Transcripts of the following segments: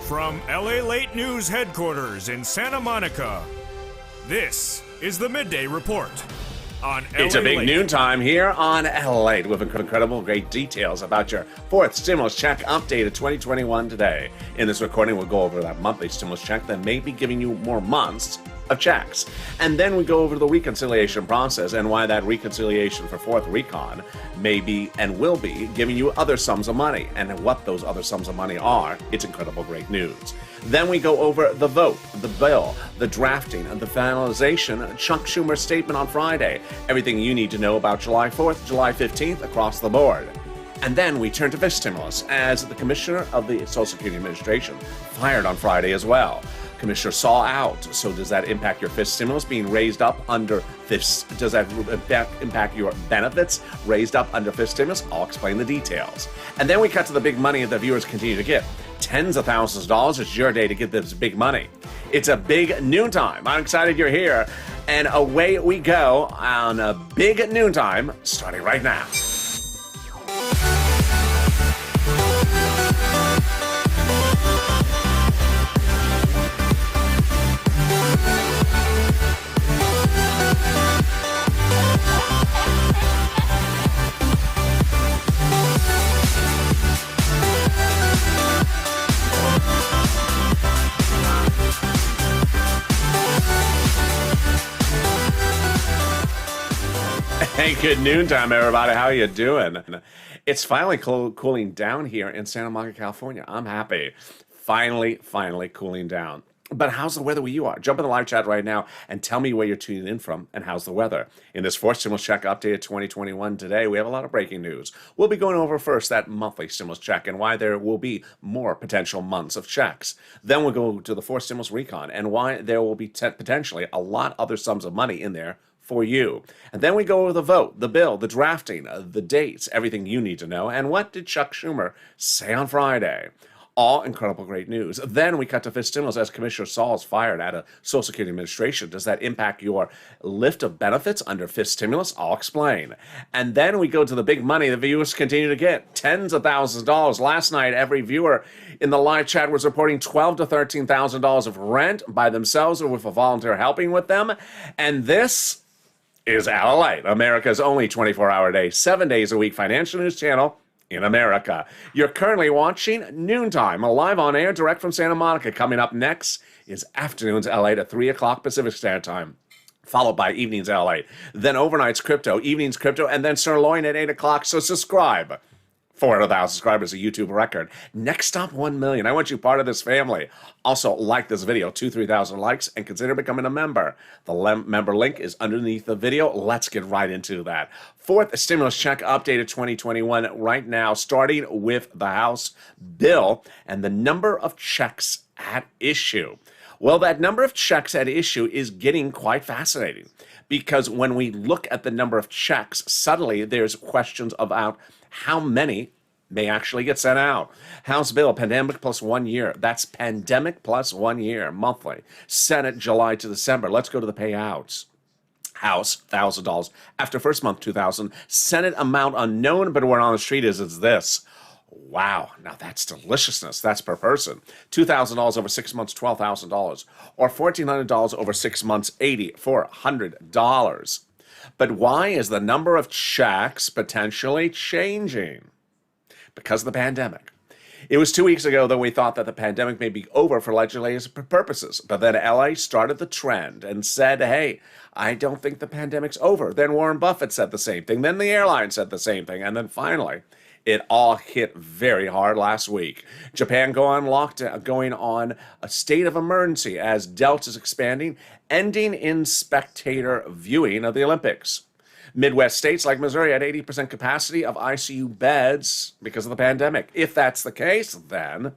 From LALATE News headquarters in Santa Monica, this is the Midday Report on LALATE. It's a big noontime here on LALATE with incredible great details about your fourth stimulus check updated 2021 today. In this recording, we'll go over that monthly stimulus check that may be giving you more months of checks. And then we go over the reconciliation process and why that reconciliation for fourth recon may be and will be giving you other sums of money and what those other sums of money are. It's incredible great news. Then we go over the vote, the bill, the drafting, and the finalization, Chuck Schumer's statement on Friday, everything you need to know about July 4th, July 15th across the board. And then we turn to fish stimulus as the commissioner of the Social Security Administration fired on Friday as well. Commissioner saw out. So does that impact your FISH stimulus being raised up under FISH? Does that impact your benefits raised up under FISH stimulus? I'll explain the details. And then we cut to the big money that viewers continue to get. Tens of thousands of dollars. It's your day to get this big money. It's a big noontime. I'm excited you're here. And away we go on a big noontime starting right now. Hey, good noontime, everybody. How you doing? It's finally cooling down here in Santa Monica, California. I'm happy. Finally cooling down. But how's the weather where you are? Jump in the live chat right now and tell me where you're tuning in from and how's the weather. In this fourth stimulus check updated 2021 today, we have a lot of breaking news. We'll be going over first that monthly stimulus check and why there will be more potential months of checks. Then we'll go to the fourth stimulus recon and why there will be potentially a lot other sums of money in there for you. And then we go over the vote, the bill, the drafting, the dates, everything you need to know. And what did Chuck Schumer say on Friday? All incredible great news. Then we cut to FISH stimulus as Commissioner Saul is fired out of Social Security Administration. Does that impact your lift of benefits under FISH stimulus? I'll explain. And then we go to the big money the viewers continue to get. Tens of thousands of dollars. Last night, every viewer in the live chat was reporting $12,000 to $13,000 of rent by themselves or with a volunteer helping with them. And this is LALATE, America's only 24-hour day, 7 days a week financial news channel in America. You're currently watching Noontime, live on air direct from Santa Monica. Coming up next is Afternoons LALATE at 3 o'clock Pacific Standard Time, followed by Evenings LALATE, then Overnight's Crypto, Evenings Crypto, and then Sirloin at 8 o'clock. So subscribe. 400,000 subscribers, a YouTube record. Next stop, 1 million. I want you part of this family. Also, like this video, 3,000 likes, and consider becoming a member. The member link is underneath the video. Let's get right into that. Fourth stimulus check updated 2021 right now, starting with the House bill and the number of checks at issue. Well, that number of checks at issue is getting quite fascinating because when we look at the number of checks, suddenly there's questions about how many may actually get sent out. House bill, pandemic plus 1 year. That's pandemic plus 1 year, monthly. Senate, July to December. Let's go to the payouts. House, $1,000. After first month, $2,000. Senate amount unknown, but word on the street is it's this. Wow, now that's deliciousness. That's per person. $2,000 over 6 months, $12,000. Or $1,400 over 6 months, $8,400. But why is the number of checks potentially changing? Because of the pandemic. It was 2 weeks ago that we thought that the pandemic may be over for legislative purposes. But then LA started the trend and said, hey, I don't think the pandemic's over. Then Warren Buffett said the same thing. Then the airline said the same thing. And then finally, it all hit very hard last week. Japan going on a state of emergency as Delta is expanding, ending in spectator viewing of the Olympics. Midwest states like Missouri had 80% capacity of ICU beds because of the pandemic. If that's the case, then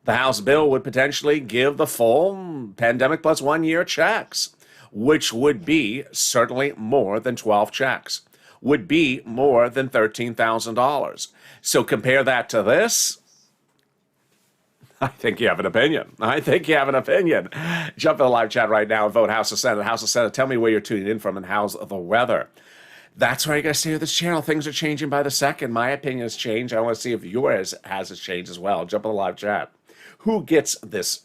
the House bill would potentially give the full pandemic plus 1 year checks, which would be certainly more than 12 checks, would be more than $13,000. So compare that to this. I think you have an opinion. Jump in the live chat right now and vote House or Senate. House or Senate, tell me where you're tuning in from and how's the weather. That's why you got to stay with this channel. Things are changing by the second. My opinion has changed. I want to see if yours has changed as well. Jump in the live chat. Who gets this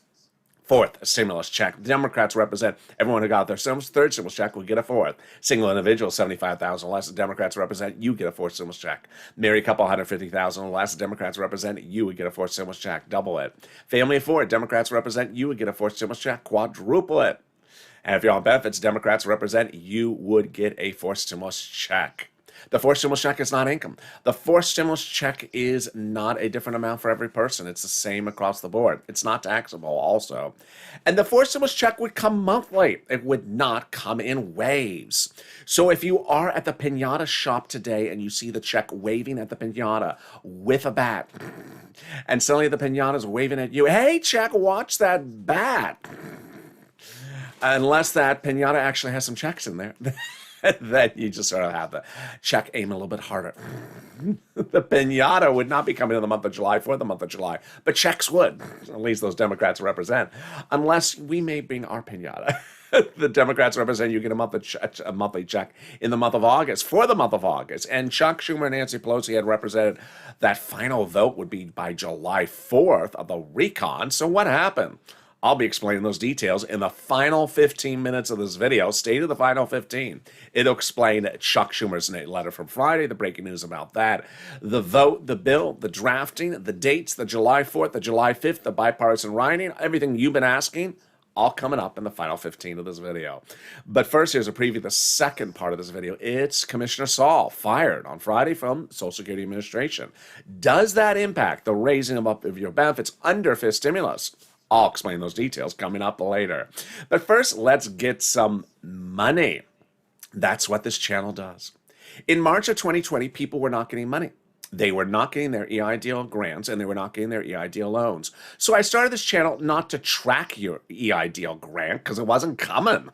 fourth stimulus check? The Democrats represent everyone who got their third stimulus check will get a fourth. Single individual, 75,000 or less. The Democrats represent you get a fourth stimulus check. Married couple, 150,000 or less. The Democrats represent you would get a fourth stimulus check. Double it. Family of four, Democrats represent you would get a fourth stimulus check. Quadruple it. And if you're on benefits, Democrats represent you would get a fourth stimulus check. The fourth stimulus check is not income. The fourth stimulus check is not a different amount for every person. It's the same across the board. It's not taxable also. And the fourth stimulus check would come monthly. It would not come in waves. So if you are at the piñata shop today and you see the check waving at the piñata with a bat, and suddenly the piñata's waving at you, hey, check, watch that bat. Unless that piñata actually has some checks in there. Then you just sort of have the check aim a little bit harder. The piñata would not be coming in the month of July for the month of July, but checks would, at least those Democrats represent, unless we may bring our piñata. The Democrats represent you get a monthly check in the month of August, for the month of August. And Chuck Schumer and Nancy Pelosi had represented that final vote would be by July 4th of the recon. So what happened? I'll be explaining those details in the final 15 minutes of this video. Stay to the final 15. It'll explain Chuck Schumer's letter from Friday, the breaking news about that, the vote, the bill, the drafting, the dates, the July 4th, the July 5th, the bipartisan writing, everything you've been asking, all coming up in the final 15 of this video. But first, here's a preview of the second part of this video. It's Commissioner Saul, fired on Friday from Social Security Administration. Does that impact the raising up of your benefits under fifth stimulus? I'll explain those details coming up later. But first, let's get some money. That's what this channel does. In March of 2020, people were not getting money. They were not getting their EIDL grants, and they were not getting their EIDL loans. So I started this channel not to track your EIDL grant, because it wasn't coming.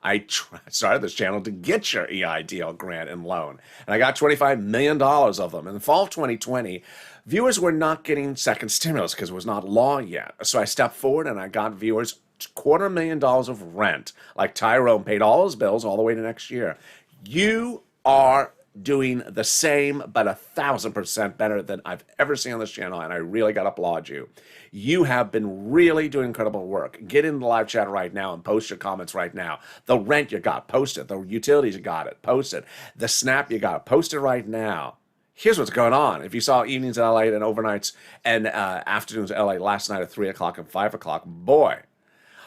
I started this channel to get your EIDL grant and loan. And I got $25 million of them. In the fall of 2020, viewers were not getting second stimulus because it was not law yet. So I stepped forward and I got viewers $250,000 of rent. Like Tyrone paid all his bills all the way to next year. You are doing the same, but 1,000% better than I've ever seen on this channel, and I really got to applaud you. You have been really doing incredible work. Get in the live chat right now and post your comments right now. The rent you got, post it. The utilities you got it, post it. The SNAP you got, post it right now. Here's what's going on. If you saw evenings in LA and overnights and afternoons in LA last night at 3 o'clock and 5 o'clock, boy,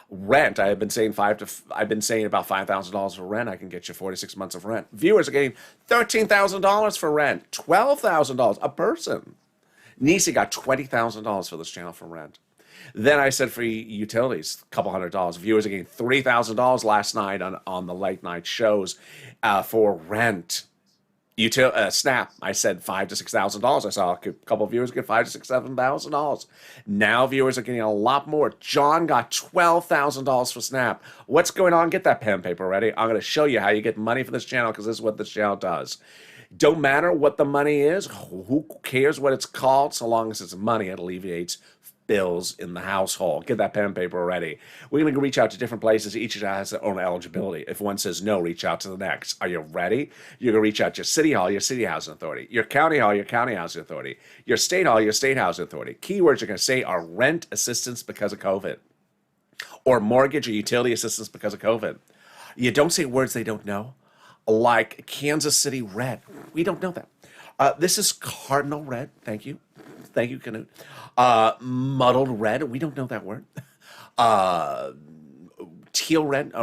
rent, I've been saying about $5,000 for rent. I can get you 46 months of rent. Viewers are getting $13,000 for rent, $12,000 a person. Nisi got $20,000 for this channel for rent. Then I said for utilities, a couple $100. Viewers are getting $3,000 last night on the late night shows for rent. SNAP, I said $5,000 to $6,000. I saw a couple of viewers get $5,000 to $7,000. Now viewers are getting a lot more. John got $12,000 for SNAP. What's going on? Get that pen and paper ready. I'm going to show you how you get money for this channel, because this is what this channel does. Don't matter what the money is. Who cares what it's called? So long as it's money, it alleviates bills in the household. Get that pen and paper ready. We're going to reach out to different places. Each has their own eligibility. If one says no, reach out to the next. Are you ready? You're going to reach out to your city hall, your city housing authority, your county hall, your county housing authority, your state hall, your state housing authority. Keywords you're going to say are rent assistance because of COVID, or mortgage or utility assistance because of COVID. You don't say words they don't know, like Kansas City red. We don't know that. This is cardinal red. Thank you. Thank you, Canute. Muddled red. We don't know that word. Teal red.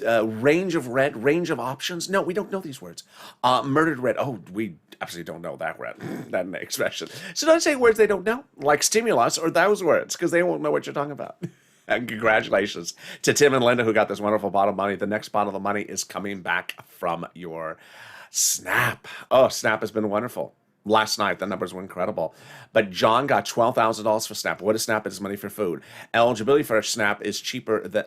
Range of red. Range of options. No, we don't know these words. Murdered red. Oh, we absolutely don't know that red. That expression. So don't say words they don't know, like stimulus or those words, because they won't know what you're talking about. And congratulations to Tim and Linda who got this wonderful bottle of money. The next bottle of money is coming back from your SNAP. Oh, SNAP has been wonderful. Last night, the numbers were incredible. But John got $12,000 for SNAP. What is SNAP? It is money for food. Eligibility for a SNAP is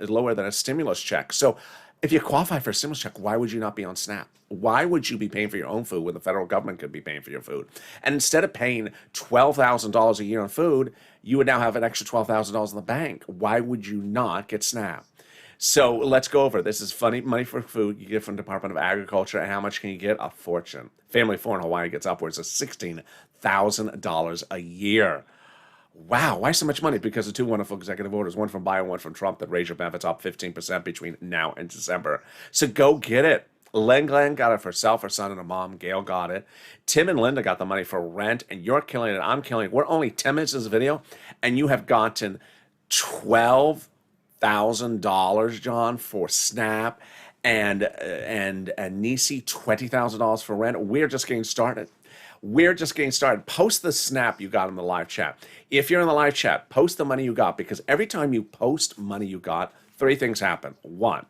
lower than a stimulus check. So if you qualify for a stimulus check, why would you not be on SNAP? Why would you be paying for your own food when the federal government could be paying for your food? And instead of paying $12,000 a year on food, you would now have an extra $12,000 in the bank. Why would you not get SNAP? So let's go over. This is funny money for food you get from the Department of Agriculture. And how much can you get? A fortune. Family of four in Hawaii gets upwards of $16,000 a year. Wow, why so much money? Because of two wonderful executive orders, one from Biden, one from Trump, that raise your benefits up 15% between now and December. So go get it. Len Glenn got it for herself, her son, and her mom. Gail got it. Tim and Linda got the money for rent, and you're killing it. I'm killing it. We're only 10 minutes in this video, and you have gotten $12,000, John, for SNAP, and Nisi $20,000 for rent. We're just getting started. We're just getting started. Post the snap you got in the live chat. If you're in the live chat, post the money you got, because every time you post money you got, three things happen. One,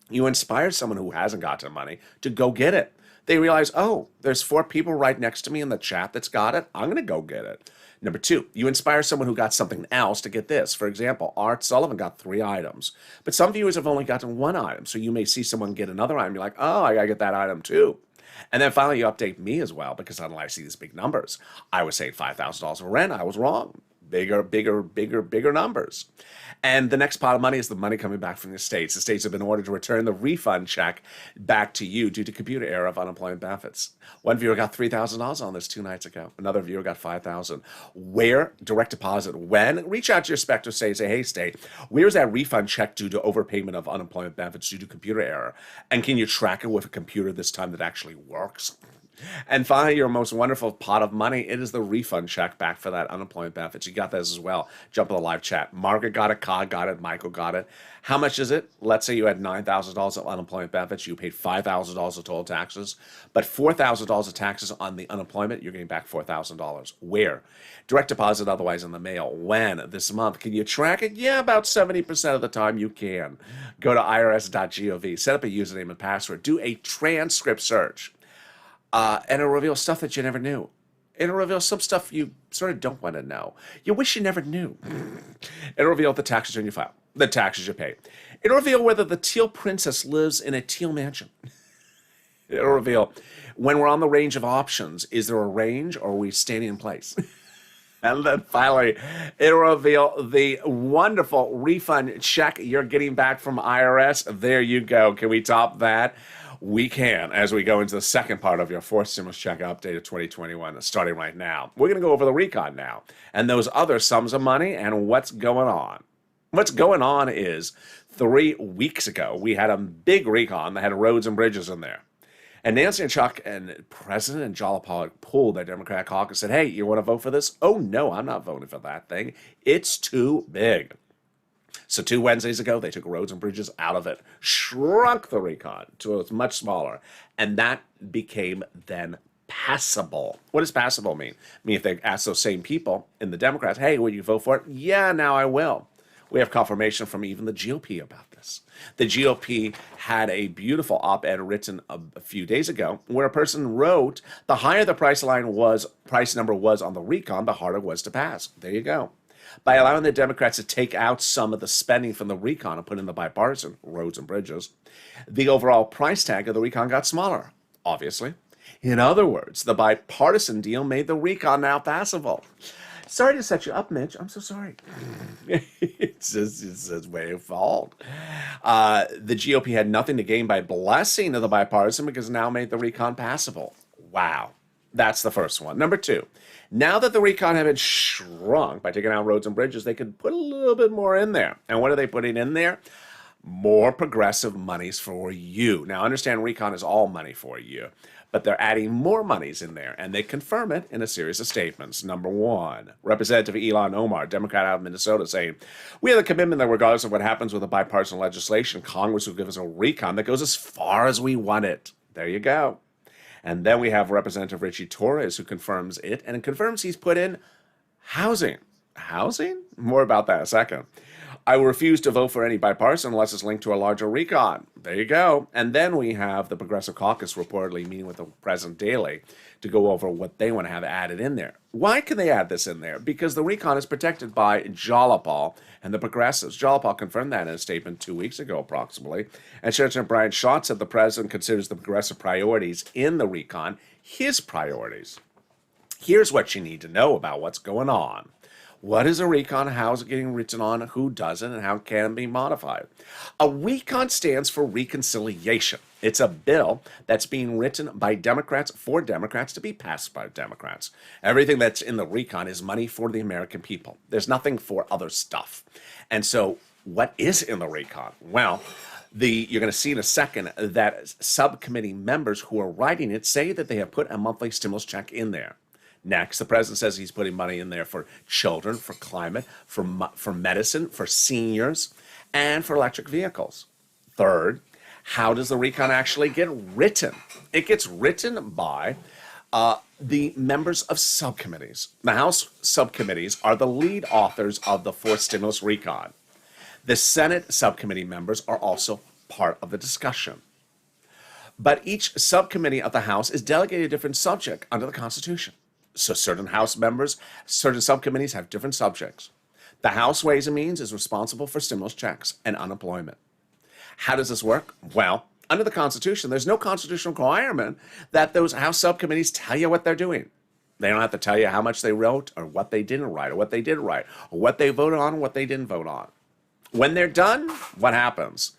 you inspire someone who hasn't gotten money to go get it. They realize, oh, there's 4 people right next to me in the chat that's got it. I'm going to go get it. Number 2, you inspire someone who got something else to get this. For example, Art Sullivan got 3 items, but some viewers have only gotten 1 item. So you may see someone get another item. You're like, oh, I got to get that item too. And then finally, you update me as well, because suddenly I see these big numbers. I was saying $5,000 for rent. I was wrong. Bigger numbers. And the next pot of money is the money coming back from the states. The states have been ordered to return the refund check back to you due to computer error of unemployment benefits. One viewer got $3,000 on this 2 nights ago. Another viewer got $5,000. Where? Direct deposit. When? Reach out to your Spectre state, say, hey, state, where's that refund check due to overpayment of unemployment benefits due to computer error? And can you track it with a computer this time that actually works? And finally, your most wonderful pot of money, it is the refund check back for that unemployment benefits. You got this as well. Jump in the live chat. Margaret got it, Cog got it, Michael got it. How much is it? Let's say you had $9,000 of unemployment benefits. You paid $5,000 of total taxes, but $4,000 of taxes on the unemployment, you're getting back $4,000. Where? Direct deposit, otherwise in the mail. When? This month. Can you track it? Yeah, about 70% of the time you can. Go to irs.gov, set up a username and password, do a transcript search. And it'll reveal stuff that you never knew. It'll reveal some stuff you sort of don't want to know. You wish you never knew. It'll reveal the taxes in your file, the taxes you pay. It'll reveal whether the teal princess lives in a teal mansion. It'll reveal when we're on the range of options, is there a range or are we standing in place? And then finally, it'll reveal the wonderful refund check you're getting back from IRS. There you go. Can we top that? We can, as we go into the second part of your 4th stimulus check update of 2021, starting right now. We're going to go over the recon now, and those other sums of money and what's going on. What's going on is 3 weeks ago, we had a big recon that had roads and bridges in there. And Nancy and Chuck and President and Jalopolak pulled their Democratic caucus and said, hey, you want to vote for this? Oh, no, I'm not voting for that thing. It's too big. So 2 Wednesdays ago, they took roads and bridges out of it, shrunk the recon to a much smaller, and that became then passable. What does passable mean? I mean, if they ask those same people in the Democrats, hey, will you vote for it? Yeah, now I will. We have confirmation from even the GOP about this. The GOP had a beautiful op-ed written a few days ago where a person wrote, the higher the price number was on the recon, the harder it was to pass. There you go. By allowing the Democrats to take out some of the spending from the recon and put in the bipartisan roads and bridges, the overall price tag of the recon got smaller, obviously. In other words, the bipartisan deal made the recon now passable. Sorry to set you up, Mitch. I'm so sorry. it's way of fault. The GOP had nothing to gain by blessing of the bipartisan because it now made the recon passable. Wow. That's the first one. Number 2, now that the recon had been shrunk by taking out roads and bridges, they could put a little bit more in there. And what are they putting in there? More progressive monies for you. Now, understand recon is all money for you, but they're adding more monies in there, and they confirm it in a series of statements. Number 1, Representative Elon Omar, Democrat out of Minnesota, saying, we have the commitment that regardless of what happens with the bipartisan legislation, Congress will give us a recon that goes as far as we want it. There you go. And then we have Representative Richie Torres, who confirms it, and it confirms he's put in housing. Housing? More about that in a second. I will refuse to vote for any bipartisan unless it's linked to a larger recon. There you go. And then we have the Progressive Caucus reportedly meeting with the president daily to go over what they want to have added in there. Why can they add this in there? Because the recon is protected by Jalopol and the progressives. Jalopol confirmed that in a statement 2 weeks ago, approximately. And Senator Brian Schatz said the president considers the progressive priorities in the recon his priorities. Here's what you need to know about what's going on. What is a recon? How is it getting written on? Who doesn't? And how can it be modified? A recon stands for reconciliation. It's a bill that's being written by Democrats for Democrats to be passed by Democrats. Everything that's in the recon is money for the American people. There's nothing for other stuff. And so what is in the recon? Well, you're going to see in a second that subcommittee members who are writing it say that they have put a monthly stimulus check in there. Next, the president says he's putting money in there for children, for climate, for medicine, for seniors, and for electric vehicles. Third, how does the recon actually get written? It gets written by the members of subcommittees. The House subcommittees are the lead authors of the fourth stimulus recon. The Senate subcommittee members are also part of the discussion. But each subcommittee of the House is delegated a different subject under the Constitution. So certain House members, certain subcommittees have different subjects. The House Ways and Means is responsible for stimulus checks and unemployment. How does this work? Well, under the Constitution, there's no constitutional requirement that those House subcommittees tell you what they're doing. They don't have to tell you how much they wrote or what they didn't write or what they did write or what they voted on or what they didn't vote on. When they're done, what happens?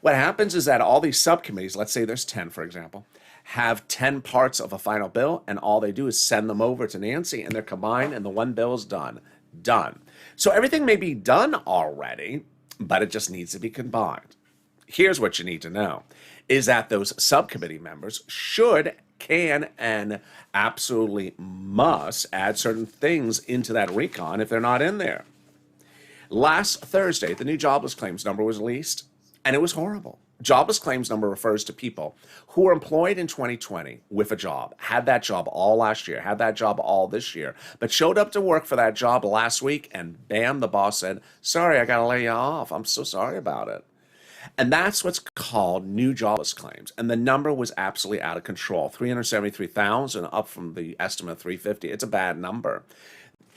What happens is that all these subcommittees, let's say there's 10, for example, have 10 parts of a final bill, and all they do is send them over to Nancy, and they're combined, and the one bill is done. Done. So everything may be done already, but it just needs to be combined. Here's what you need to know, is that those subcommittee members should, can, and absolutely must add certain things into that recon if they're not in there. Last Thursday, the new jobless claims number was released, and it was horrible. Jobless claims number refers to people who were employed in 2020 with a job, had that job all last year, had that job all this year, but showed up to work for that job last week, and bam, the boss said, sorry, I got to lay you off. I'm so sorry about it. And that's what's called new jobless claims. And the number was absolutely out of control, 373,000 up from the estimate of 350. It's a bad number.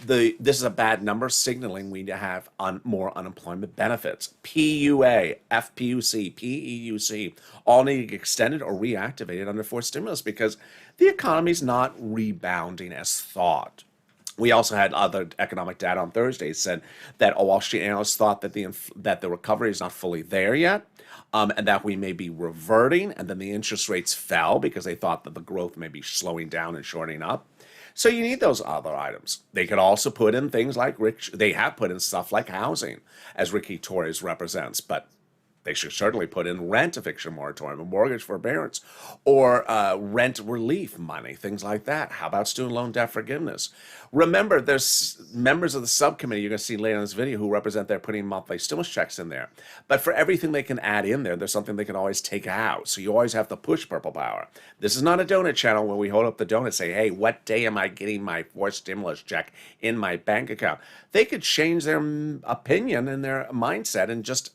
This is a bad number signaling we need to have more unemployment benefits. PUA, FPUC, PEUC all need to get extended or reactivated under fourth stimulus because the economy is not rebounding as thought. We also had other economic data on Thursday said that Wall Street analysts thought that the recovery is not fully there yet, and that we may be reverting, and then the interest rates fell because they thought that the growth may be slowing down and shortening up. So you need those other items. They could also put in things like they have put in stuff like housing, as Ricky Torres represents, but they should certainly put in rent eviction moratorium, a mortgage forbearance, or rent relief money, things like that. How about student loan debt forgiveness? Remember, there's members of the subcommittee you're going to see later in this video who represent they're putting monthly stimulus checks in there. But for everything they can add in there, there's something they can always take out. So you always have to push purple power. This is not a donut channel where we hold up the donut and say, hey, what day am I getting my fourth stimulus check in my bank account? They could change their opinion and their mindset in just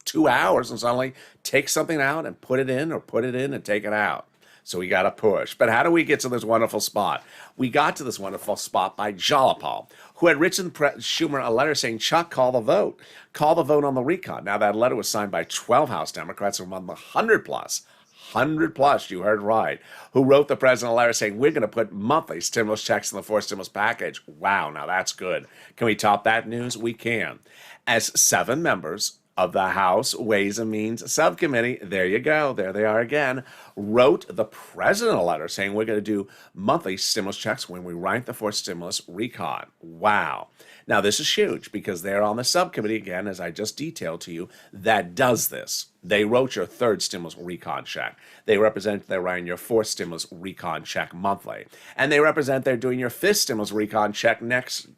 2 hours and suddenly take something out and put it in, or put it in and take it out. So we got to push. But how do we get to this wonderful spot? We got to this wonderful spot by Jalopal, who had written Schumer a letter saying, Chuck, call the vote. Call the vote on the recon. Now, that letter was signed by 12 House Democrats among the 100 plus, you heard right, who wrote the president a letter saying, we're going to put monthly stimulus checks in the fourth stimulus package. Wow, now that's good. Can we top that news? We can. As 7 members of the House Ways and Means Subcommittee, there you go, there they are again, wrote the president a letter saying we're going to do monthly stimulus checks when we write the fourth stimulus recon. Wow. Now, this is huge because they're on the subcommittee, again, as I just detailed to you, that does this. They wrote your third stimulus recon check. They represent they're writing your fourth stimulus recon check monthly. And they represent they're doing your fifth stimulus recon check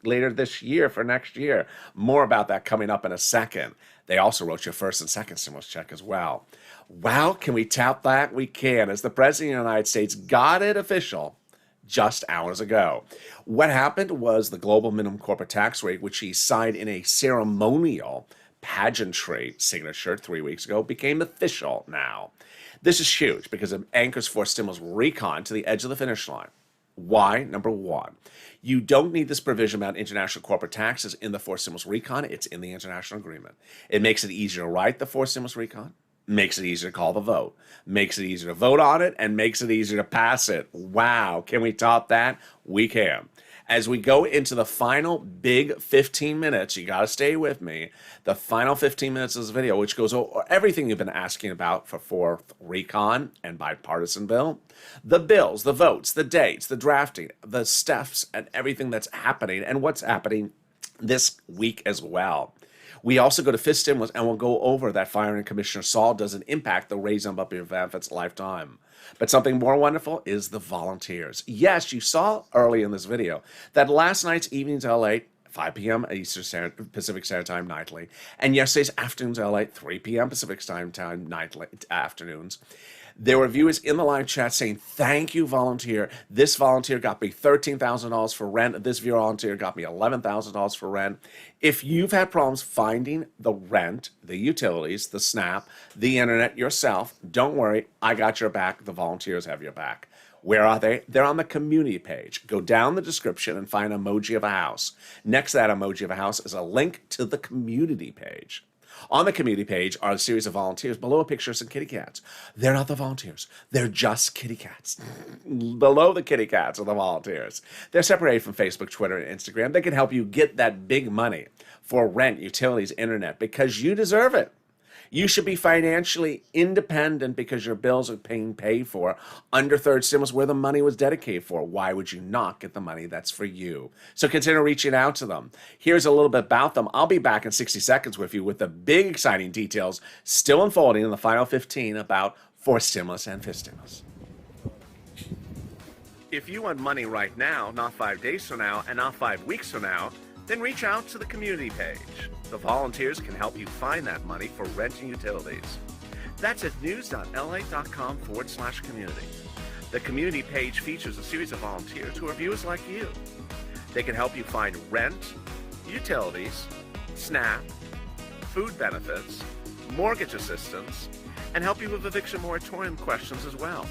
later this year for next year. More about that coming up in a second. They also wrote your first and second stimulus check as well. Wow, can we tout that? We can, as the President of the United States got it official just hours ago. What happened was the global minimum corporate tax rate, which he signed in a ceremonial pageantry signature 3 weeks ago, became official now. This is huge because it anchors fourth stimulus recon to the edge of the finish line. Why? Number one, you don't need this provision about international corporate taxes in the fourth stimulus recon. It's in the international agreement. It makes it easier to write the fourth stimulus recon, makes it easier to call the vote, makes it easier to vote on it, and makes it easier to pass it. Wow, can we top that? We can. As we go into the final big 15 minutes, you got to stay with me. The final 15 minutes of this video, which goes over everything you've been asking about for fourth recon and bipartisan bill, the bills, the votes, the dates, the drafting, the steps, and everything that's happening and what's happening this week as well. We also go to fifth stimulus, and we'll go over that firing Commissioner Saul doesn't impact the raising up your benefits lifetime. But something more wonderful is the volunteers. Yes, you saw early in this video that last night's evenings LA, 5 p.m. Pacific Standard Time nightly, and yesterday's afternoons LA, 3 p.m. Pacific Standard Time nightly afternoons. There were viewers in the live chat saying, thank you, volunteer. This volunteer got me $13,000 for rent. This volunteer got me $11,000 for rent. If you've had problems finding the rent, the utilities, the SNAP, the internet yourself, don't worry. I got your back. The volunteers have your back. Where are they? They're on the community page. Go down the description and find an emoji of a house. Next to that emoji of a house is a link to the community page. On the community page are a series of volunteers. Below a picture of some kitty cats. They're not the volunteers. They're just kitty cats. Below the kitty cats are the volunteers. They're separated from Facebook, Twitter, and Instagram. They can help you get that big money for rent, utilities, internet, because you deserve it. You should be financially independent because your bills are being paid for under third stimulus where the money was dedicated for. Why would you not get the money that's for you? So consider reaching out to them. Here's a little bit about them. I'll be back in 60 seconds with you with the big exciting details still unfolding in the final 15 about fourth stimulus and fifth stimulus. If you want money right now, not 5 days from now, and not 5 weeks from now, then reach out to the community page. The volunteers can help you find that money for rent and utilities. That's at news.la.com/community. The community page features a series of volunteers who are viewers like you. They can help you find rent, utilities, SNAP, food benefits, mortgage assistance, and help you with eviction moratorium questions as well.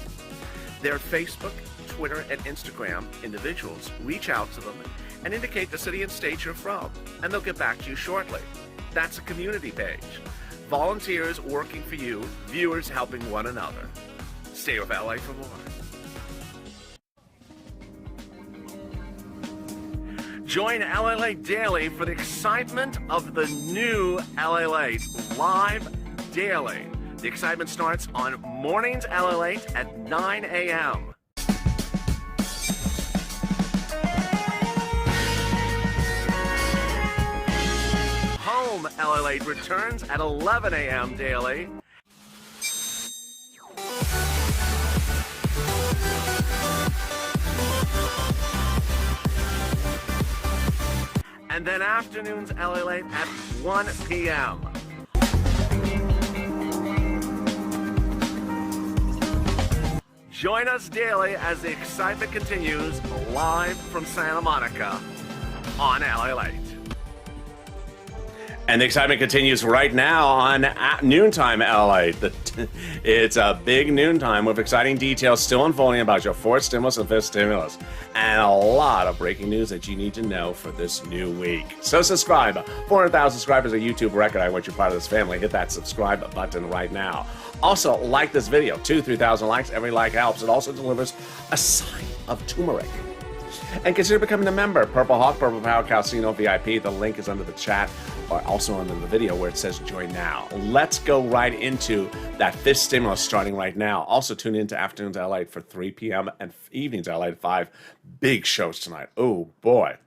Their Facebook, Twitter, and Instagram individuals reach out to them and indicate the city and state you're from, and they'll get back to you shortly. That's a community page. Volunteers working for you, viewers helping one another. Stay with LA for more. Join LALATE Daily for the excitement of the new LALATE live daily. The excitement starts on mornings LALATE at 9 a.m. Home LALATE returns at 11 a.m. daily. And then afternoons LALATE at 1 p.m. Join us daily as the excitement continues live from Santa Monica on LALATE. And the excitement continues right now on Noontime LA. It's a big noontime with exciting details still unfolding about your fourth stimulus and fifth stimulus. And a lot of breaking news that you need to know for this new week. So subscribe. 400,000 subscribers, a YouTube record. I want you part of this family. Hit that subscribe button right now. Also, like this video. 2,000-3,000 likes. Every like helps. It also delivers a sign of turmeric. And consider becoming a member. Purple Hawk, Purple Power Casino VIP. The link is under the chat or also under the video where it says join now. Let's go right into that fifth stimulus starting right now. Also tune in to Afternoons LA for 3 p.m. and Evenings LA at 5. Big shows tonight. Oh boy.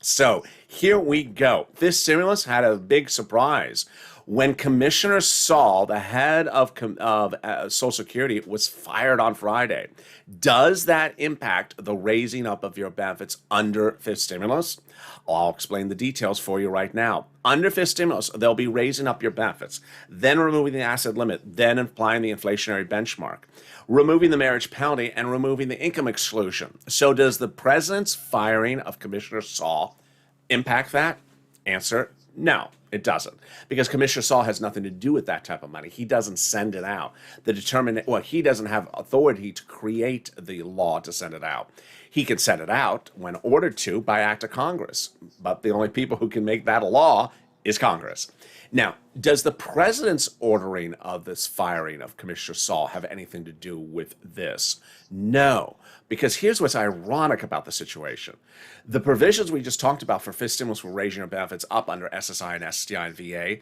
So here we go. This stimulus had a big surprise. When Commissioner Saul, the head of Social Security, was fired on Friday, does that impact the raising up of your benefits under fifth stimulus? I'll explain the details for you right now. Under fifth stimulus, they'll be raising up your benefits, then removing the asset limit, then applying the inflationary benchmark, removing the marriage penalty, and removing the income exclusion. So does the president's firing of Commissioner Saul impact that? Answer, no. It doesn't, because Commissioner Saul has nothing to do with that type of money. He doesn't send it out. He doesn't have authority to create the law to send it out. He can send it out when ordered to by act of Congress, but the only people who can make that a law is Congress. Now, does the president's ordering of this firing of Commissioner Saul have anything to do with this? No, because here's what's ironic about the situation. The provisions we just talked about for fifth stimulus for raising your benefits up under SSI and STI and VA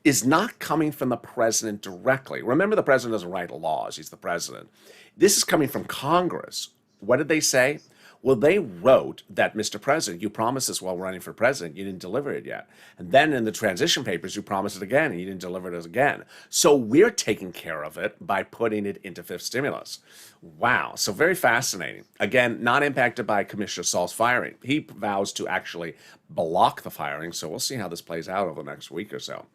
is not coming from the president directly. Remember, the president doesn't write laws, he's the president. This is coming from Congress. What did they say? Well, they wrote that, Mr. President, you promised this while running for president. You didn't deliver it yet. And then in the transition papers, you promised it again, and you didn't deliver it again. So we're taking care of it by putting it into fifth stimulus. Wow. So very fascinating. Again, not impacted by Commissioner Saul's firing. He vows to actually block the firing. So we'll see how this plays out over the next week or so.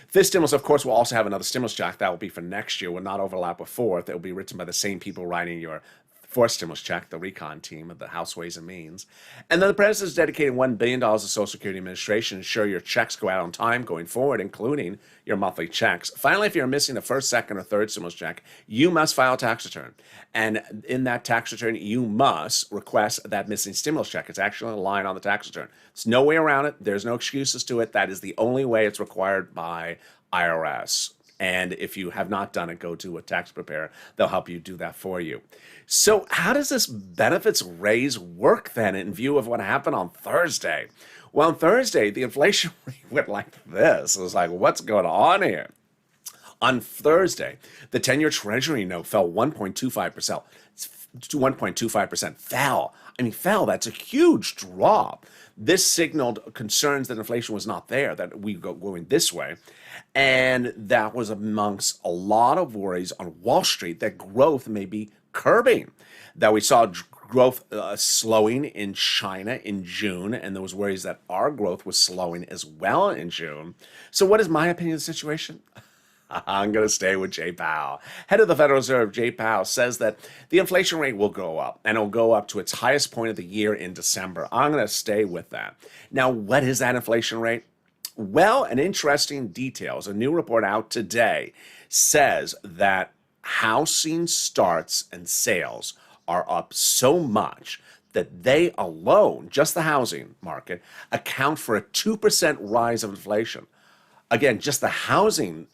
Fifth stimulus, of course, will also have another stimulus check. That will be for next year. Will not overlap with fourth. It will be written by the same people writing your fourth stimulus check, the recon team of the House Ways and Means. And then the president is dedicating $1 billion to Social Security Administration to ensure your checks go out on time going forward, including your monthly checks. Finally, if you're missing the first, second, or third stimulus check, you must file a tax return. And in that tax return, you must request that missing stimulus check. It's actually a line on the tax return. There's no way around it. There's no excuses to it. That is the only way it's required by IRS. And if you have not done it, go to a tax preparer. They'll help you do that for you. So how does this benefits raise work then in view of what happened on Thursday? Well, on Thursday, the inflation rate went like this. It was like, what's going on here? On Thursday, the 10-year Treasury note fell 1.25%. 1.25% fell. I mean, fell. That's a huge drop. This signaled concerns that inflation was not there, that we go going this way. And that was amongst a lot of worries on Wall Street that growth may be curbing. That we saw growth slowing in China in June, and there was worries that our growth was slowing as well in June. So what is my opinion of the situation? I'm going to stay with Jay Powell. Head of the Federal Reserve, Jay Powell, says that the inflation rate will go up, and it'll go up to its highest point of the year in December. I'm going to stay with that. Now, what is that inflation rate? Well, an interesting details. A new report out today says that housing starts and sales are up so much that they alone, just the housing market, account for a 2% rise of inflation. Again, just the housing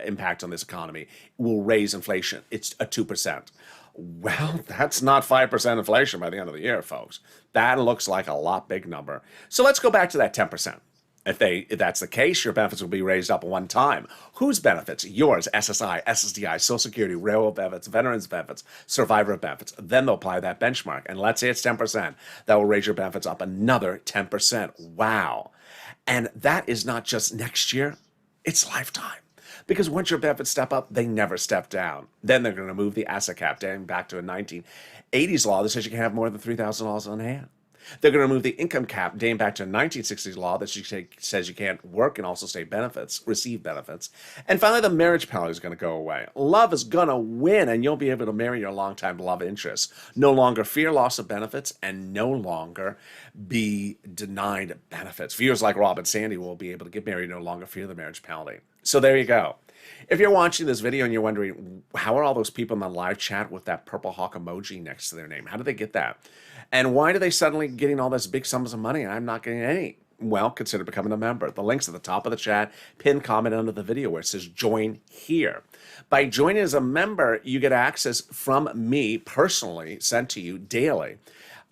impact on this economy will raise inflation. It's a 2%. Well, that's not 5% inflation by the end of the year, folks. That looks like a lot big number. So let's go back to that 10%. If that's the case, your benefits will be raised up one time. Whose benefits? Yours, SSI, SSDI, Social Security, railroad benefits, veterans benefits, survivor benefits. Then they'll apply that benchmark. And let's say it's 10%. That will raise your benefits up another 10%. Wow. And that is not just next year, it's lifetime. Because once your benefits step up, they never step down. Then they're going to move the asset cap down back to a 1980s law that says you can have more than $3,000 on hand. They're going to move the income cap dating back to a 1960s law that says you can't work and also receive benefits. And finally, the marriage penalty is going to go away. Love is going to win, and you'll be able to marry your longtime love interest. No longer fear loss of benefits and no longer be denied benefits. Viewers like Rob and Sandy will be able to get married, no longer fear the marriage penalty. So there you go. If you're watching this video and you're wondering, how are all those people in the live chat with that purple hawk emoji next to their name? How did they get that? And why are they suddenly getting all this big sums of money and I'm not getting any? Well, consider becoming a member. The link's at the top of the chat, pinned comment under the video where it says join here. By joining as a member, you get access from me personally, sent to you daily,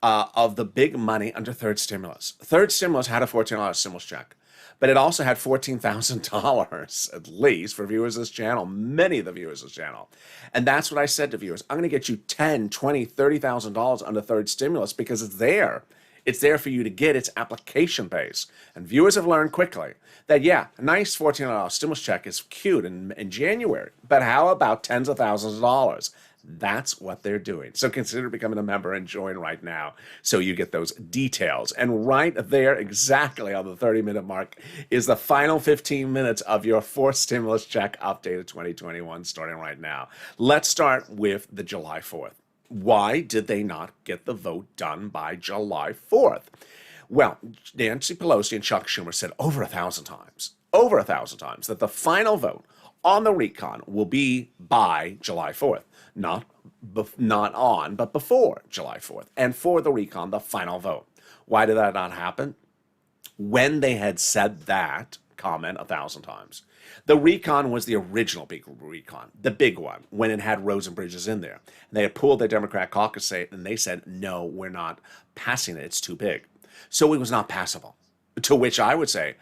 of the big money under third stimulus. Third stimulus had a $14 stimulus check. But it also had $14,000 at least for viewers of this channel, many of the viewers of this channel. And that's what I said to viewers. I'm going to get you $10,000, $20,000, $30,000 under third stimulus because it's there. It's there for you to get. It's application based. And viewers have learned quickly that, yeah, a nice $14 stimulus check is cute in January. But how about tens of thousands of dollars? That's what they're doing. So consider becoming a member and join right now so you get those details. And right there, exactly on the 30-minute mark, is the final 15 minutes of your fourth stimulus check updated 2021 starting right now. Let's start with the July 4th. Why did they not get the vote done by July 4th? Well, Nancy Pelosi and Chuck Schumer said over 1,000 times, that the final vote on the recon will be by July 4th. Not on, but before July 4th. And for the recon, the final vote. Why did that not happen? When they had said that, comment 1,000 times. The recon was the original big recon, the big one, when it had roads and bridges in there. And they had pulled the Democrat caucus and they said, no, we're not passing it. It's too big. So it was not passable. To which I would say,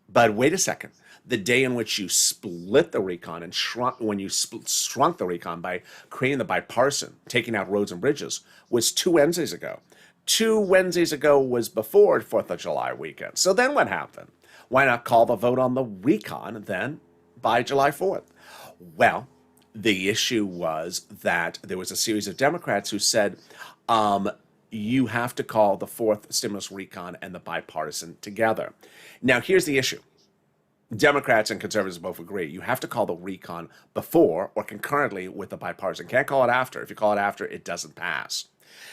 but wait a second. The day in which you split the recon and shrunk the recon by creating the bipartisan, taking out roads and bridges, was 2 Wednesdays ago. 2 Wednesdays ago was before 4th of July weekend. So then what happened? Why not call the vote on the recon then by July 4th? Well, the issue was that there was a series of Democrats who said, you have to call the 4th stimulus recon and the bipartisan together. Now, here's the issue. Democrats and conservatives both agree. You have to call the recon before or concurrently with the bipartisan. Can't call it after. If you call it after, it doesn't pass.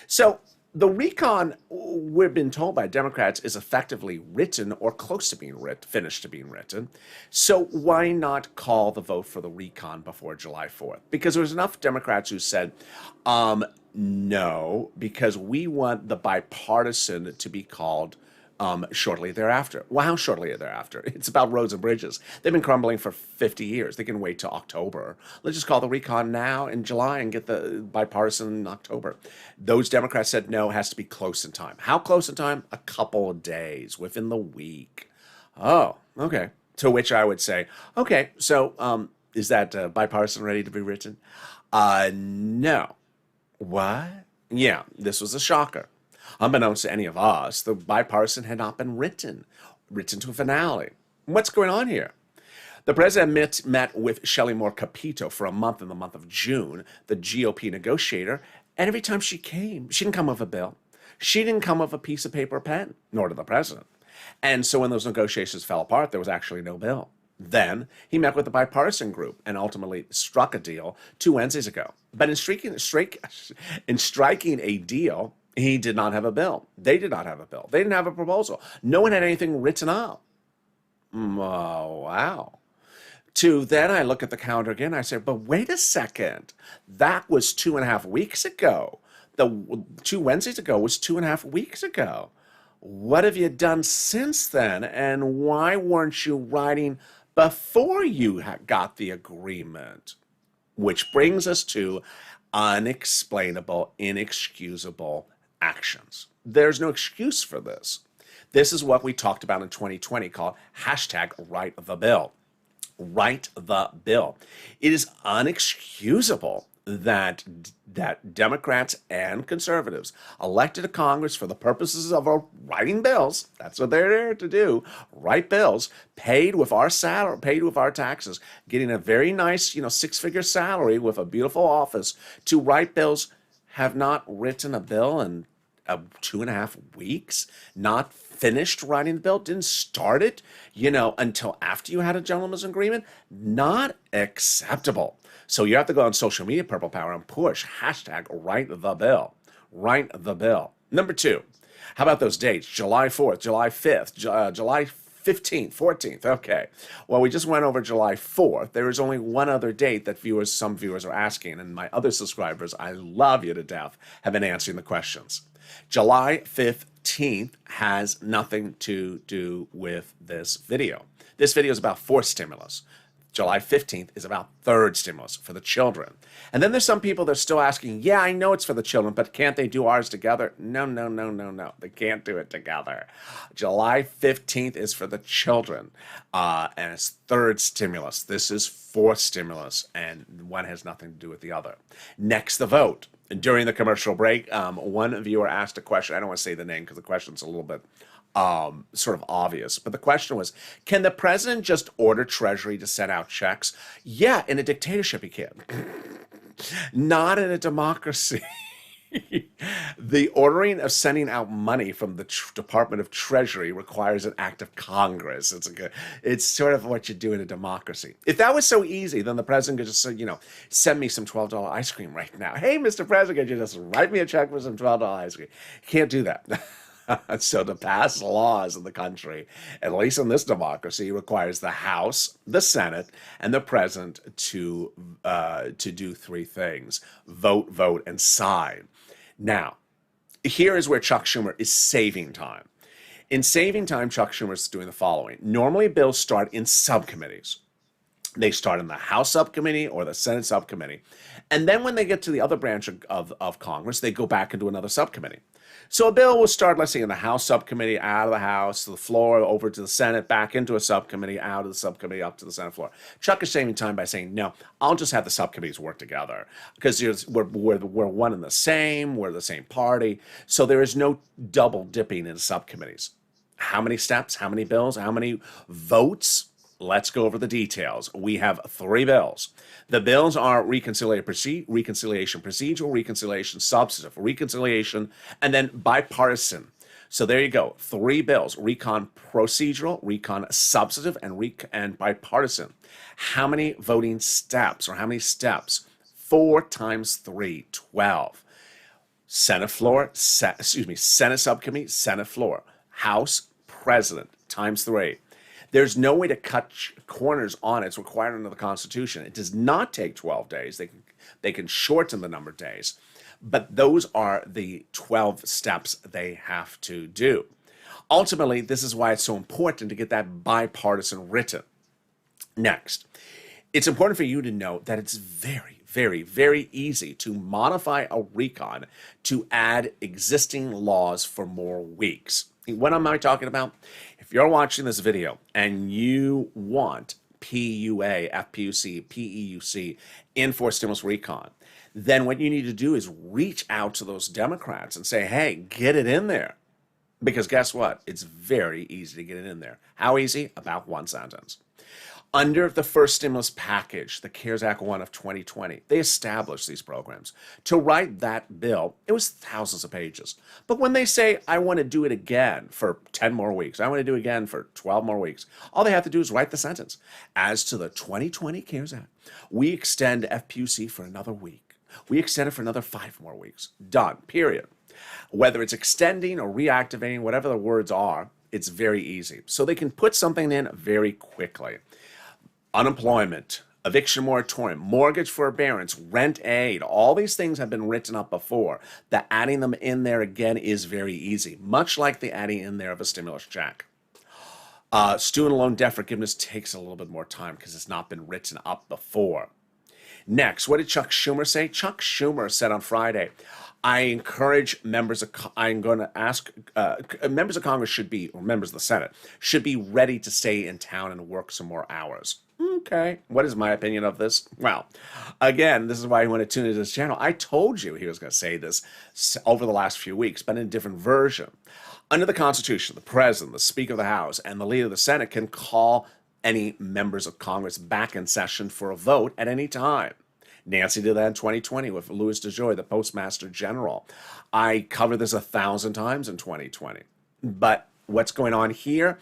So the recon, we've been told by Democrats, is effectively written or close to being finished to being written. So why not call the vote for the recon before July 4th? Because there was enough Democrats who said, no, because we want the bipartisan to be called shortly thereafter. Well, how shortly thereafter? It's about roads and bridges. They've been crumbling for 50 years. They can wait till October. Let's just call the recon now in July and get the bipartisan in October. Those Democrats said no, it has to be close in time. How close in time? A couple of days, within the week. Oh, okay. To which I would say, okay, so is that bipartisan ready to be written? No. What? Yeah, this was a shocker. Unbeknownst to any of us, the bipartisan had not been written to a finale. What's going on here? The president met with Shelley Moore Capito for a month in the month of June, the GOP negotiator, and every time she came, she didn't come with a bill. She didn't come with a piece of paper or pen, nor did the president. And so when those negotiations fell apart, there was actually no bill. Then he met with the bipartisan group and ultimately struck a deal 2 Wednesdays ago. But in striking a deal, he did not have a bill. They did not have a bill. They didn't have a proposal. No one had anything written up. Oh, wow. Then I look at the calendar again. I say, but wait a second. That was 2.5 weeks ago. The 2 Wednesdays ago was 2.5 weeks ago. What have you done since then? And why weren't you writing before you got the agreement? Which brings us to unexplainable, inexcusable actions. There's no excuse for this. This is what we talked about in 2020 called #WriteTheBill. Write the bill. It is unexcusable that Democrats and conservatives elected to Congress for the purposes of writing bills. That's what they're there to do. Write bills, paid with our salary, paid with our taxes, getting a very nice, 6-figure salary with a beautiful office to write bills, have not written a bill in 2.5 weeks, not finished writing the bill, didn't start it, until after you had a gentleman's agreement. Not acceptable. So you have to go on social media, Purple Power, and push #WriteTheBill. Write the bill. Number 2, how about those dates? July 4th, July 5th, July 15th, 14th. Okay. Well, we just went over July 4th. There is only one other date that some viewers are asking, and my other subscribers, I love you to death, have been answering the questions. July 15th has nothing to do with this video. This video is about 4th stimulus. July 15th is about 3rd stimulus for the children. And then there's some people that are still asking, yeah, I know it's for the children, but can't they do ours together? No. They can't do it together. July 15th is for the children, and it's 3rd stimulus. This is 4th stimulus, and one has nothing to do with the other. Next, the vote. During the commercial break, one viewer asked a question. I don't want to say the name because the question's a little bit sort of obvious. But the question was, can the president just order Treasury to send out checks? Yeah, in a dictatorship he can. Not in a democracy. The ordering of sending out money from the Department of Treasury requires an act of Congress. It's sort of what you do in a democracy. If that was so easy, then the president could just say, send me some $12 ice cream right now. Hey, Mr. President, could you just write me a check for some $12 ice cream? Can't do that. So to pass laws in the country, at least in this democracy, requires the House, the Senate, and the President to do 3 things: vote, and sign. Now, here is where Chuck Schumer is saving time. In saving time, Chuck Schumer is doing the following. Normally, bills start in subcommittees. They start in the House subcommittee or the Senate subcommittee. And then when they get to the other branch of Congress, they go back into another subcommittee. So a bill will start, let's say, in the House subcommittee, out of the House, to the floor, over to the Senate, back into a subcommittee, out of the subcommittee, up to the Senate floor. Chuck is saving time by saying, no, I'll just have the subcommittees work together because we're one and the same, we're the same party. So there is no double dipping in subcommittees. How many steps, how many bills, how many votes? Let's go over the details. We have 3 bills. The bills are reconciliation procedural, reconciliation substantive, reconciliation, and then bipartisan. So there you go. 3 bills: recon procedural, recon substantive, and bipartisan. How many voting steps, or how many steps? 4 times 3, 12. Senate floor, Senate subcommittee, Senate floor. House, President, times 3. There's no way to cut corners on it. It's required under the Constitution. It does not take 12 days. They can shorten the number of days. But those are the 12 steps they have to do. Ultimately, this is why it's so important to get that bipartisan written. Next, it's important for you to know that it's very, very, very easy to modify a recon to add existing laws for more weeks. What am I talking about? If you're watching this video and you want PUA, FPUC, PEUC, in-force stimulus recon, then what you need to do is reach out to those Democrats and say, hey, get it in there. Because guess what? It's very easy to get it in there. How easy? About 1 sentence. Under the first stimulus package, the CARES Act 1 of 2020, they established these programs. To write that bill, it was thousands of pages. But when they say, I want to do it again for 10 more weeks, I want to do it again for 12 more weeks, all they have to do is write the sentence. As to the 2020 CARES Act, we extend FPUC for another week. We extend it for another 5 more weeks. Done. Period. Whether it's extending or reactivating, whatever the words are, it's very easy. So they can put something in very quickly. Unemployment, eviction moratorium, mortgage forbearance, rent aid, all these things have been written up before. The adding them in there again is very easy, much like the adding in there of a stimulus check. Student loan debt forgiveness takes a little bit more time because it's not been written up before. Next, what did Chuck Schumer say? Chuck Schumer said on Friday, I'm going to ask, members of Congress should be, or members of the Senate, should be ready to stay in town and work some more hours. Okay, what is my opinion of this? Well, again, this is why you want to tune into this channel. I told you he was going to say this over the last few weeks, but in a different version. Under the Constitution, the President, the Speaker of the House, and the Leader of the Senate can call any members of Congress back in session for a vote at any time. Nancy did that in 2020 with Louis DeJoy, the Postmaster General. I covered this 1,000 times in 2020. But what's going on here?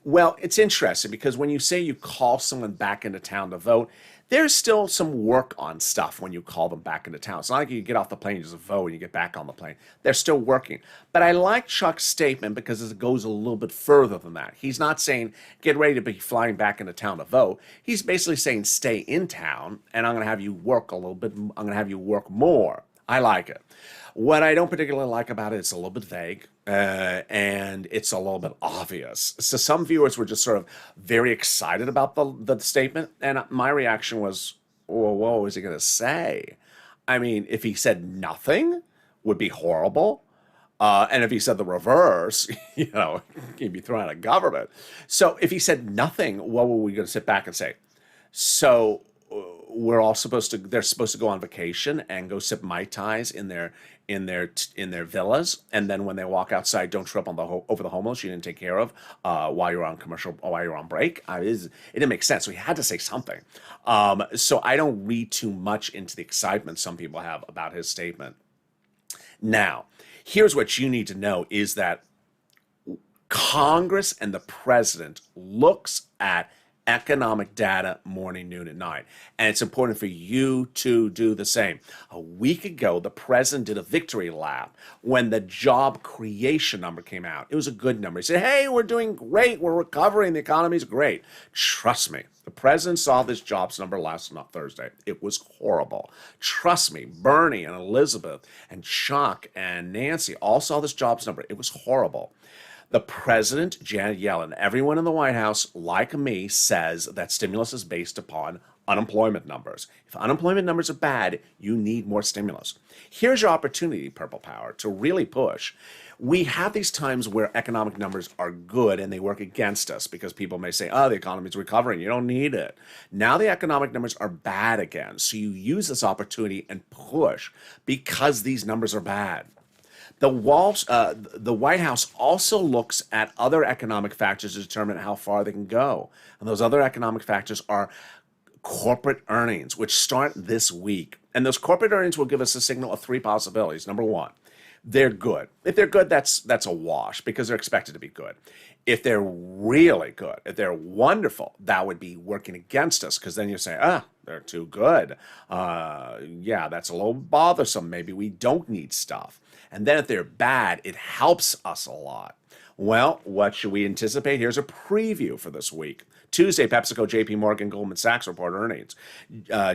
Well, it's interesting because when you say you call someone back into town to vote, there's still some work on stuff when you call them back into town. It's not like you get off the plane, you just vote, and you get back on the plane. They're still working. But I like Chuck's statement because it goes a little bit further than that. He's not saying, get ready to be flying back into town to vote. He's basically saying, stay in town, and I'm going to have you work a little bit. I'm going to have you work more. I like it. What I don't particularly like about it, it's a little bit vague, and it's a little bit obvious. So some viewers were just sort of very excited about the statement, and my reaction was, well, what was he going to say? I mean, if he said nothing, would be horrible. And if he said the reverse, you know, he'd be thrown out of government. So if he said nothing, what were we going to sit back and say? So they're supposed to go on vacation and go sip Mai Tais in their villas, and then when they walk outside, don't trip on over the homeless you didn't take care of while you're on break. It didn't make sense. So he had to say something. So I don't read too much into the excitement some people have about his statement. Now, here's what you need to know is that Congress and the president looks at economic data morning, noon, and night. And it's important for you to do the same. A week ago, the president did a victory lap when the job creation number came out. It was a good number. He said, hey, we're doing great. We're recovering. The economy's great. Trust me. The president saw this jobs number last Thursday. It was horrible. Trust me, Bernie and Elizabeth and Chuck and Nancy all saw this jobs number. It was horrible. The president, Janet Yellen, everyone in the White House, like me, says that stimulus is based upon unemployment numbers. If unemployment numbers are bad, you need more stimulus. Here's your opportunity, Purple Power, to really push. We have these times where economic numbers are good and they work against us because people may say, oh, the economy's recovering, you don't need it. Now the economic numbers are bad again, so you use this opportunity and push because these numbers are bad. The White House also looks at other economic factors to determine how far they can go. And those other economic factors are corporate earnings, which start this week. And those corporate earnings will give us a signal of three possibilities. Number one, they're good. If they're good, that's a wash because they're expected to be good. If they're really good, if they're wonderful, that would be working against us because then you say, they're too good. Yeah, that's a little bothersome. Maybe we don't need stuff. And then if they're bad, it helps us a lot. Well, what should we anticipate? Here's a preview for this week. Tuesday, PepsiCo, JP Morgan, Goldman Sachs report earnings.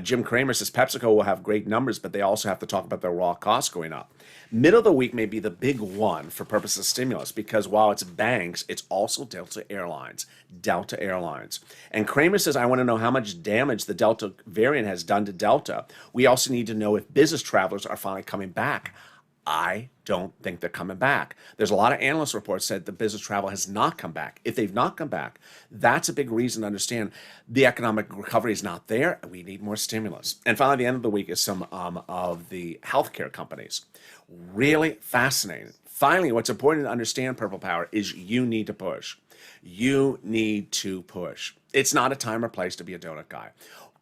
Jim Cramer says PepsiCo will have great numbers, but they also have to talk about their raw costs going up. Middle of the week may be the big one for purposes of stimulus because while it's banks, it's also Delta Airlines. And Cramer says, I want to know how much damage the Delta variant has done to Delta. We also need to know if business travelers are finally coming back. I don't think they're coming back. There's a lot of analyst reports said the business travel has not come back. If they've not come back, that's a big reason to understand the economic recovery is not there and we need more stimulus. And finally, the end of the week is some of the healthcare companies. Really fascinating. Finally, what's important to understand, Purple Power, is you need to push. You need to push. It's not a time or place to be a donut guy.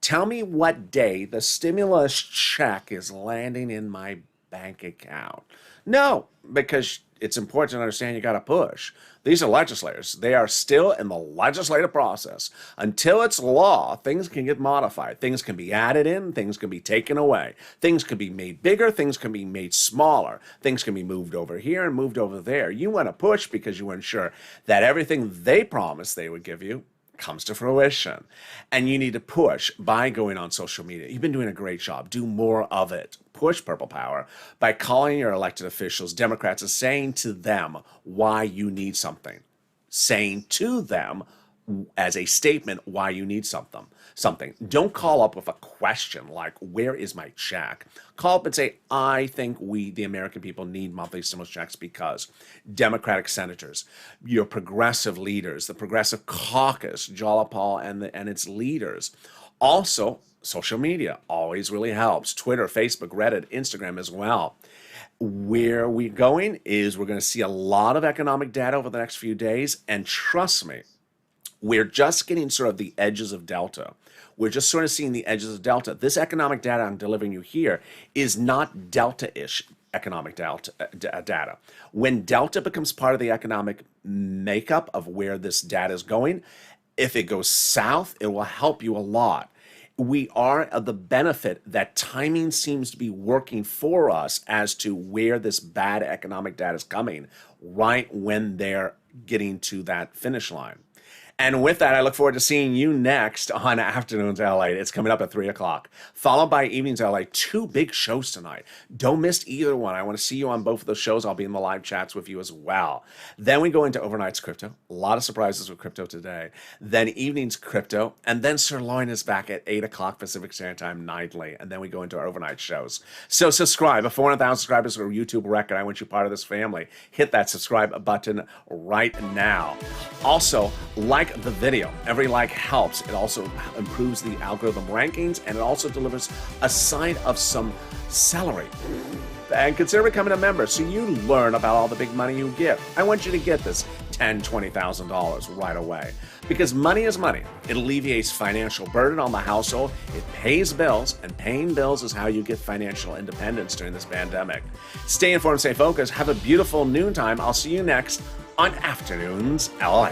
Tell me what day the stimulus check is landing in my bank account. No, because it's important to understand you got to push. These are legislators. They are still in the legislative process. Until it's law, things can get modified. Things can be added in. Things can be taken away. Things can be made bigger. Things can be made smaller. Things can be moved over here and moved over there. You want to push because you ensure that everything they promised they would give you comes to fruition. And you need to push by going on social media. You've been doing a great job. Do more of it. Push Purple Power by calling your elected officials, Democrats, and saying to them why you need something. Saying to them as a statement why you need something. Don't call up with a question like, where is my check? Call up and say, I think we, the American people, need monthly stimulus checks because Democratic senators, your progressive leaders, the progressive caucus, Jalapal and its leaders. Also, social media always really helps. Twitter, Facebook, Reddit, Instagram as well. Where we're going is we're going to see a lot of economic data over the next few days. And trust me, we're just getting sort of the edges of Delta. We're just sort of seeing the edges of Delta. This economic data I'm delivering you here is not Delta-ish economic data. When Delta becomes part of the economic makeup of where this data is going, if it goes south, it will help you a lot. We are of the benefit that timing seems to be working for us as to where this bad economic data is coming, right when they're getting to that finish line. And with that, I look forward to seeing you next on Afternoons LA. It's coming up at 3 o'clock, followed by Evenings LA. 2 big shows tonight. Don't miss either one. I want to see you on both of those shows. I'll be in the live chats with you as well. Then we go into Overnight's Crypto. A lot of surprises with crypto today. Then Evening's Crypto. And then Sirloin is back at 8 o'clock Pacific Standard Time nightly. And then we go into our overnight shows. So subscribe. At 400,000 subscribers for a YouTube record. I want you part of this family. Hit that subscribe button right now. Also, like the video. Every like helps. It also improves the algorithm rankings, and it also delivers a sign of some celery. And consider becoming a member so you learn about all the big money you get. I want you to get this $10,000, $20,000 right away. Because money is money. It alleviates financial burden on the household. It pays bills, and paying bills is how you get financial independence during this pandemic. Stay informed, stay focused. Have a beautiful noontime. I'll see you next on Afternoons LA.